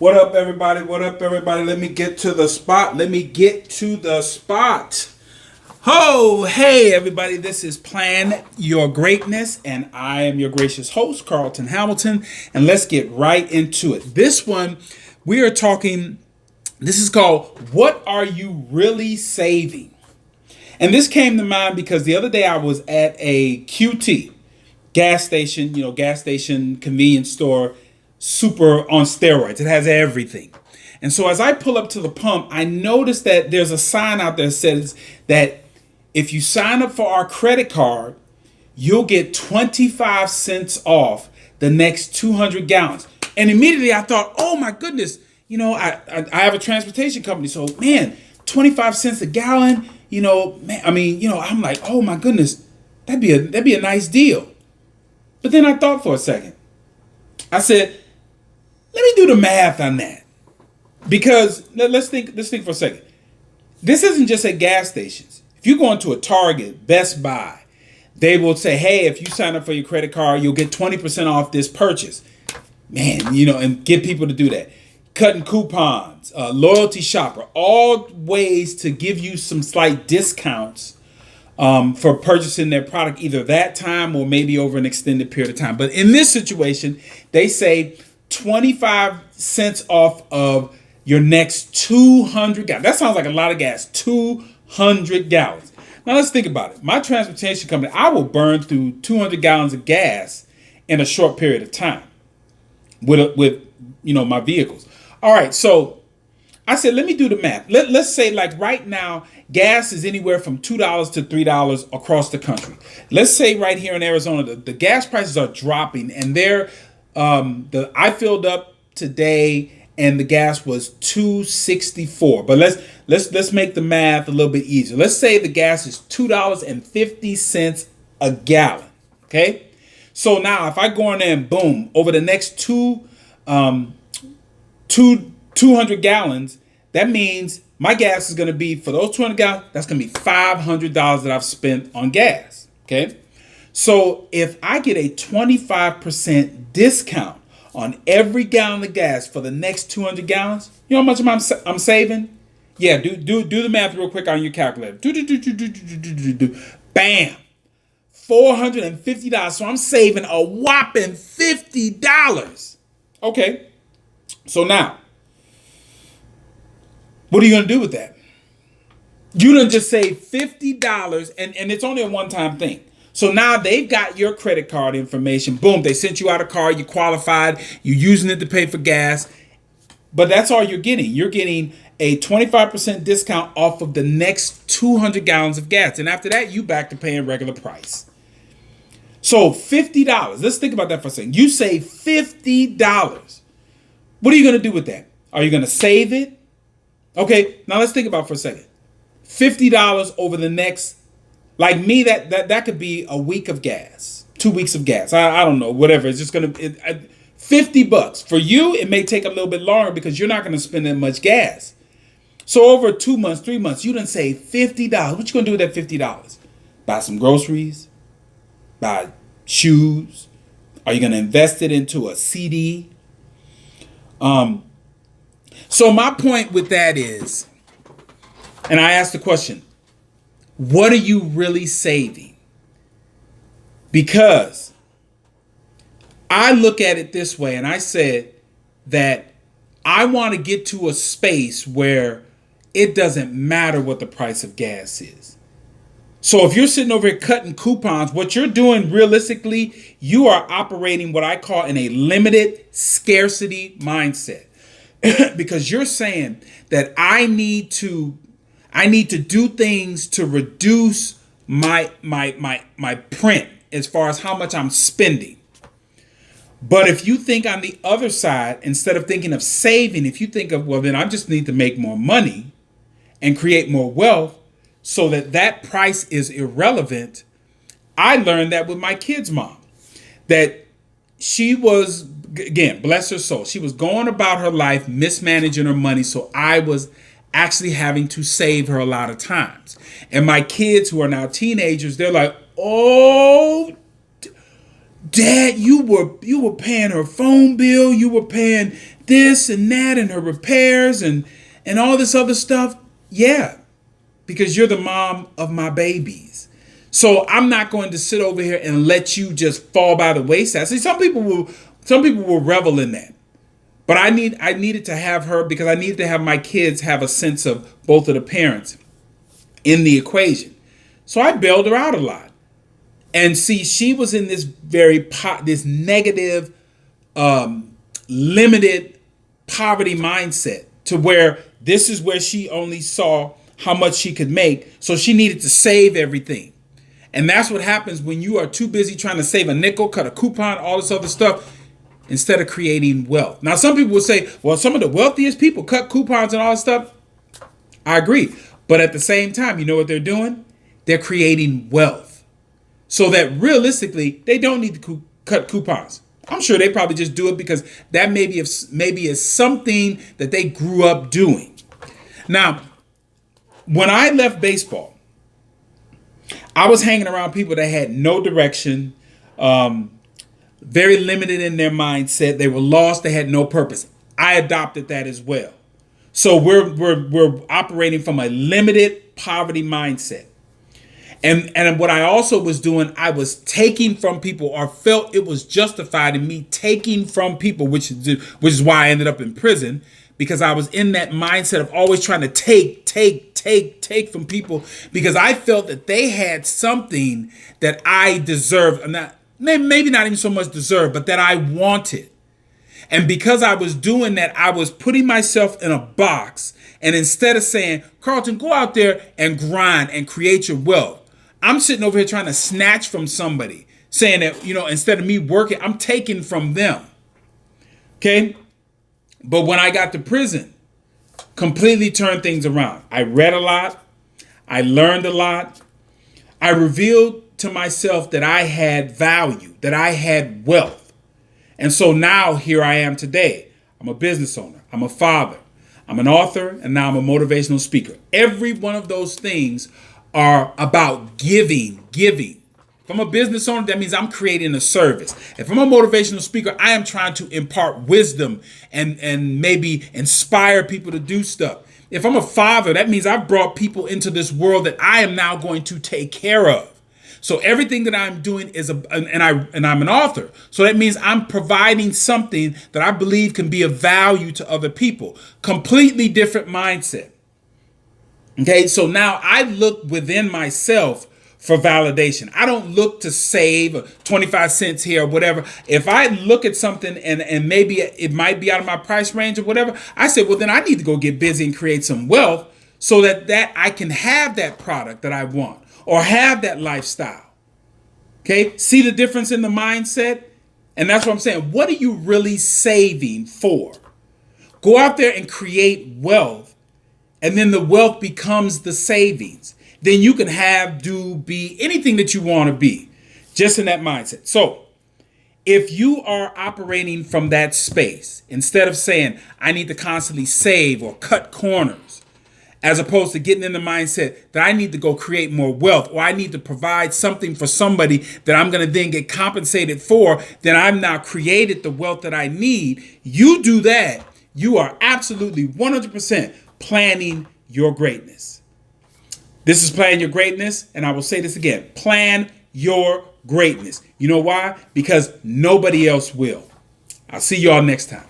What up, everybody? What up, everybody? Let me get to the spot. Let me get to the spot. Ho, hey, everybody. This is Plan Your Greatness, and I am your gracious host, Carlton Hamilton. And let's get right into it. This one, we are talking, this is called What Are You Really Saving? And this came to mind because the other day I was at a QT gas station, gas station convenience store, super on steroids. It has everything. And so as I pull up to the pump, I notice that there's a sign out there that says that if you sign up for our credit card, you'll get 25 cents off the next 200 gallons. And immediately I thought, oh my goodness, I have a transportation company. So man, 25 cents a gallon, I'm like, oh my goodness, that'd be a nice deal. But then I thought for a second. I said, let me do the math on that. Because let's think for a second. This isn't just at gas stations. If you go into a Target, Best Buy, they will say, hey, if you sign up for your credit card, you'll get 20% off this purchase. Man, and get people to do that. Cutting coupons, loyalty shopper, all ways to give you some slight discounts for purchasing their product either that time or maybe over an extended period of time. But in this situation, they say 25 cents off of your next 200 gallons. That sounds like a lot of gas, 200 gallons. Now let's think about it. My transportation company, I will burn through 200 gallons of gas in a short period of time with my vehicles. All right, so I said, let me do the math. Let's say like right now, gas is anywhere from $2 to $3 across the country. Let's say right here in Arizona, the gas prices are dropping, and I filled up today and the gas was $2.64. But let's make the math a little bit easier. Let's say the gas is $2.50 a gallon. Okay, so now if I go in there and boom, over the next 200 gallons, that means my gas is going to be, for those 200 gallons, that's going to be $500 that I've spent on gas. Okay. So if I get a 25% discount on every gallon of gas for the next 200 gallons, you know how much I'm saving? Yeah, do the math real quick on your calculator. Bam. $450. So I'm saving a whopping $50. Okay. So now, what are you going to do with that? You done just save $50 and it's only a one-time thing. So now they've got your credit card information. Boom, they sent you out a card, you qualified, you're using it to pay for gas. But that's all you're getting. You're getting a 25% discount off of the next 200 gallons of gas. And after that, you back to paying regular price. So $50. Let's think about that for a second. You save $50. What are you going to do with that? Are you going to save it? Okay, now let's think about it for a second. $50 over the next, like me, that could be a week of gas, 2 weeks of gas. I don't know, whatever. It's just going to, $50. For you, it may take a little bit longer because you're not going to spend that much gas. So over 2 months, 3 months, you done save $50. What you going to do with that $50? Buy some groceries? Buy shoes? Are you going to invest it into a CD? So my point with that is, and I asked the question, what are you really saving? Because I look at it this way, and I said that I want to get to a space where it doesn't matter what the price of gas is. So if you're sitting over here cutting coupons, what you're doing realistically, you are operating what I call in a limited scarcity mindset. Because you're saying that I need to do things to reduce my print as far as how much I'm spending. But if you think on the other side, instead of thinking of saving, if you think of, well, then I just need to make more money and create more wealth so that price is irrelevant. I learned that with my kid's mom, that she was, again, bless her soul, she was going about her life mismanaging her money. So I was actually having to save her a lot of times. And my kids, who are now teenagers, they're like, oh, Dad, you were paying her phone bill, you were paying this and that and her repairs and all this other stuff. Yeah, because you're the mom of my babies. So I'm not going to sit over here and let you just fall by the wayside. See, some people will revel in that. But I needed to have her because I needed to have my kids have a sense of both of the parents in the equation. So I bailed her out a lot. And see, she was in this this negative, limited poverty mindset to where this is where she only saw how much she could make. So she needed to save everything. And that's what happens when you are too busy trying to save a nickel, cut a coupon, all this other stuff, instead of creating wealth. Now, some people will say, well, some of the wealthiest people cut coupons and all this stuff. I agree. But at the same time, you know what they're doing? They're creating wealth. So that realistically, they don't need to cut coupons. I'm sure they probably just do it because that maybe is something that they grew up doing. Now, when I left baseball, I was hanging around people that had no direction, very limited in their mindset. They were lost. They had no purpose. I adopted that as well. So we're operating from a limited poverty mindset. And what I also was doing, I was taking from people or felt it was justified in me taking from people, which is why I ended up in prison, because I was in that mindset of always trying to take from people because I felt that they had something that I deserved, not maybe not even so much deserved, but that I wanted. And because I was doing that, I was putting myself in a box. And instead of saying, Carlton, go out there and grind and create your wealth, I'm sitting over here trying to snatch from somebody, saying that, instead of me working, I'm taking from them. Okay? But when I got to prison, completely turned things around. I read a lot. I learned a lot. I revealed to myself that I had value, that I had wealth. And so now here I am today. I'm a business owner. I'm a father. I'm an author. And now I'm a motivational speaker. Every one of those things are about giving. If I'm a business owner, that means I'm creating a service. If I'm a motivational speaker, I am trying to impart wisdom and maybe inspire people to do stuff. If I'm a father, that means I've brought people into this world that I am now going to take care of. So everything that I'm doing is and I'm an author. So that means I'm providing something that I believe can be of value to other people. Completely different mindset. Okay, so now I look within myself for validation. I don't look to save 25 cents here or whatever. If I look at something and maybe it might be out of my price range or whatever, I say, well, then I need to go get busy and create some wealth so that I can have that product that I want or have that lifestyle. Okay, see the difference in the mindset? And that's what I'm saying. What are you really saving for? Go out there and create wealth, and then the wealth becomes the savings. Then you can have, do, be anything that you want to be, just in that mindset. So if you are operating from that space, instead of saying, I need to constantly save or cut corners, as opposed to getting in the mindset that I need to go create more wealth or I need to provide something for somebody that I'm going to then get compensated for, then I've now created the wealth that I need. You do that, you are absolutely 100% planning your greatness. This is Plan Your Greatness, and I will say this again. Plan your greatness. You know why? Because nobody else will. I'll see y'all next time.